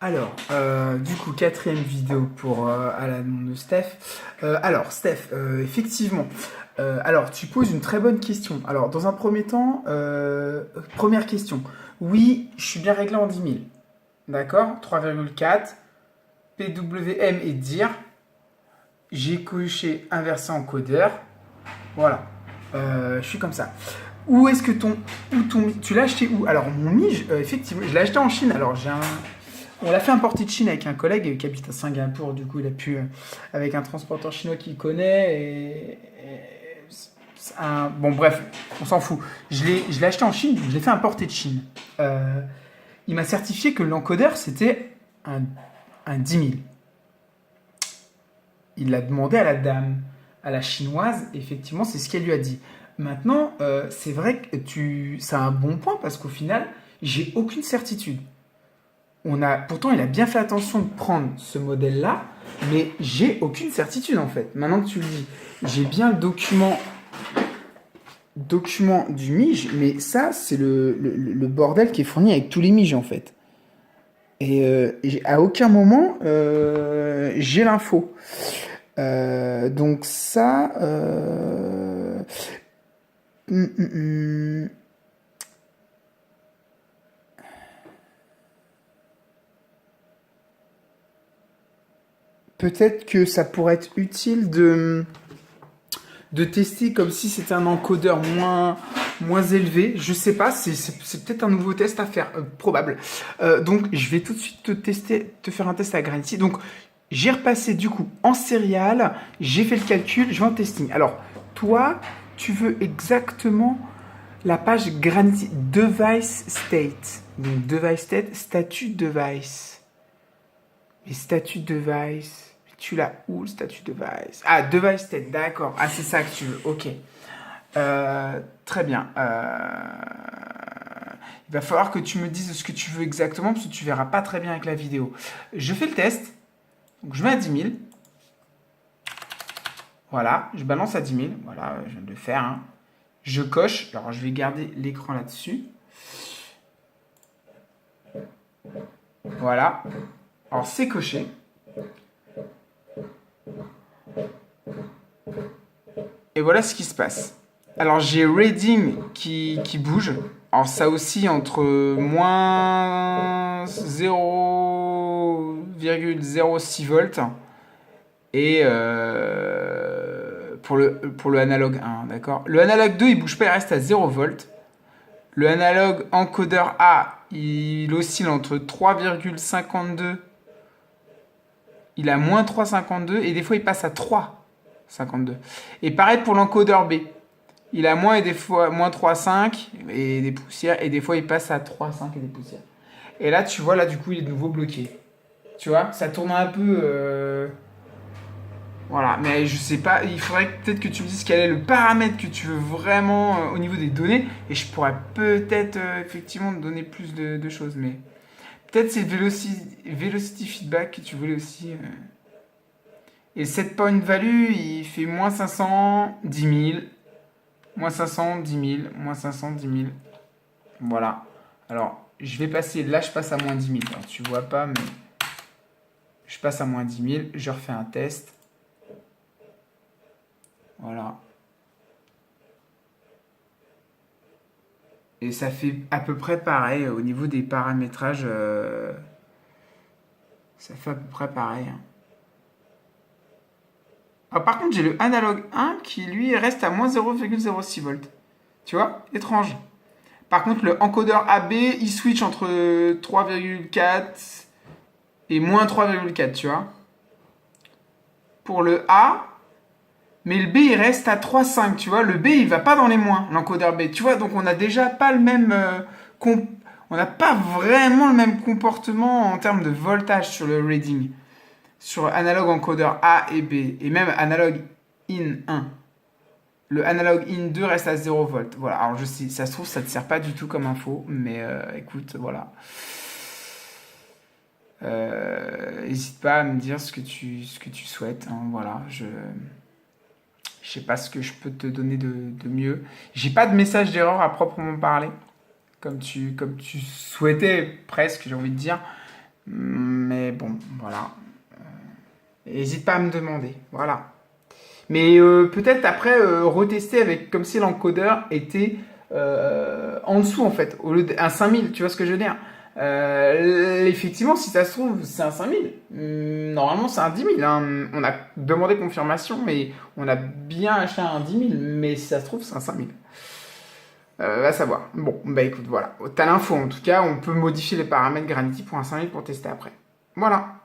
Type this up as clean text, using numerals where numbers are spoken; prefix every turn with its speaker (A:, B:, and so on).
A: Alors, du coup, quatrième vidéo pour à la demande de Steph. Alors, Steph, effectivement, alors tu poses une très bonne question. Alors, dans un premier temps, première question. Oui, je suis bien réglé en 10 000. D'accord? 3,4. PWM et dire. J'ai coché inversé encodeur. Voilà. Je suis comme ça. Où est-ce que tu l'as acheté où? Alors, mon Mige, effectivement, je l'ai acheté en Chine. Alors, on l'a fait importer de Chine avec un collègue qui habite à Singapour. Du coup, il a pu, avec un transporteur chinois qu'il connaît. Bon, bref, on s'en fout. Je l'ai acheté en Chine, je l'ai fait importer de Chine. Euh, il m'a certifié que l'encodeur, c'était un, un 10 000. Il l'a demandé à la dame, à la chinoise. Effectivement, c'est ce qu'elle lui a dit. Maintenant, c'est vrai que c'est un bon point parce qu'au final, j'ai aucune certitude. Pourtant, il a bien fait attention de prendre ce modèle-là, mais j'ai aucune certitude en fait. Maintenant que tu le dis, j'ai bien le document du Mige, mais ça, c'est le bordel qui est fourni avec tous les Miges en fait. Et à aucun moment, j'ai l'info. Donc ça... hum, hum, hum. Peut-être que ça pourrait être utile de tester comme si c'était un encodeur moins élevé. Je sais pas, c'est peut-être un nouveau test à faire, probable. Donc je vais tout de suite te faire un test à Granity. Donc j'ai repassé du coup en serial, j'ai fait le calcul, je vais en testing. Alors toi, tu veux exactement la page Granity Device State. Donc Device State, statut device. Et statut device. Tu l'as où le statut device? Ah, device state, d'accord. Ah, c'est ça que tu veux. Ok. Très bien. Il va falloir que tu me dises ce que tu veux exactement parce que tu verras pas très bien avec la vidéo. Je fais le test. Donc, je mets à 10 000. Voilà. Je balance à 10 000. Voilà, je viens de le faire. Hein. Je coche. Alors, je vais garder l'écran là-dessus. Voilà. Alors, c'est coché. Et voilà ce qui se passe. Alors j'ai Reading qui bouge. Alors ça oscille entre moins 0,06 volts et pour le analogue 1, d'accord. Le analogue 2 il bouge pas, il reste à 0 volts. Le analogue encodeur A il oscille entre 3,52, il a moins 3,52 et des fois il passe à 3,52. Et pareil pour l'encodeur B. Il a moins et des fois moins 3,5 et des poussières et des fois il passe à 3,5 et des poussières. Et là tu vois là du coup il est de nouveau bloqué. Tu vois, ça tourne un peu voilà, mais je sais pas, il faudrait peut-être que tu me dises quel est le paramètre que tu veux vraiment au niveau des données et je pourrais peut-être effectivement te donner plus de choses mais peut-être c'est le velocity feedback que tu voulais aussi et le set point value, il fait moins 500, 10 000. Moins 500, 10 000, moins 500, 10 000. Voilà. Alors, je vais passer, là je passe à moins 10 000. Alors, tu vois pas, mais je passe à moins 10 000. Je refais un test. Voilà. Et ça fait à peu près pareil au niveau des paramétrages. Ça fait à peu près pareil. Hein. Ah, par contre, j'ai le analogue 1 qui lui reste à moins 0,06 volts. Tu vois? Étrange. Par contre, le encodeur AB, il switch entre 3,4 et moins 3,4, tu vois. Pour le A, mais le B il reste à 3,5, tu vois. Le B il va pas dans les moins, l'encodeur B. Tu vois, donc on n'a déjà pas le même. On n'a pas vraiment le même comportement en termes de voltage sur le reading. Sur analogue encodeur A et B. Et même analogue in 1. Le analogue in 2 reste à 0 volts. Voilà, alors je sais, ça se trouve, ça te sert pas du tout comme info, mais écoute, voilà. N'hésite pas à me dire ce que tu souhaites. Hein, voilà, je sais pas ce que je peux te donner de mieux. J'ai pas de message d'erreur à proprement parler, comme tu souhaitais presque, j'ai envie de dire. Voilà. N'hésite pas à me demander. Voilà. Mais peut-être après retester avec comme si l'encodeur était en dessous en fait, au lieu d'un 5000, tu vois ce que je veux dire. Effectivement, si ça se trouve, c'est un 5000. Normalement, c'est un 10 000. Hein. On a demandé confirmation, mais on a bien acheté un 10 000. Mais si ça se trouve, c'est un 5000. Va savoir. Bon, bah écoute, voilà. T'as l'info en tout cas. On peut modifier les paramètres Granity pour un 5000 pour tester après. Voilà.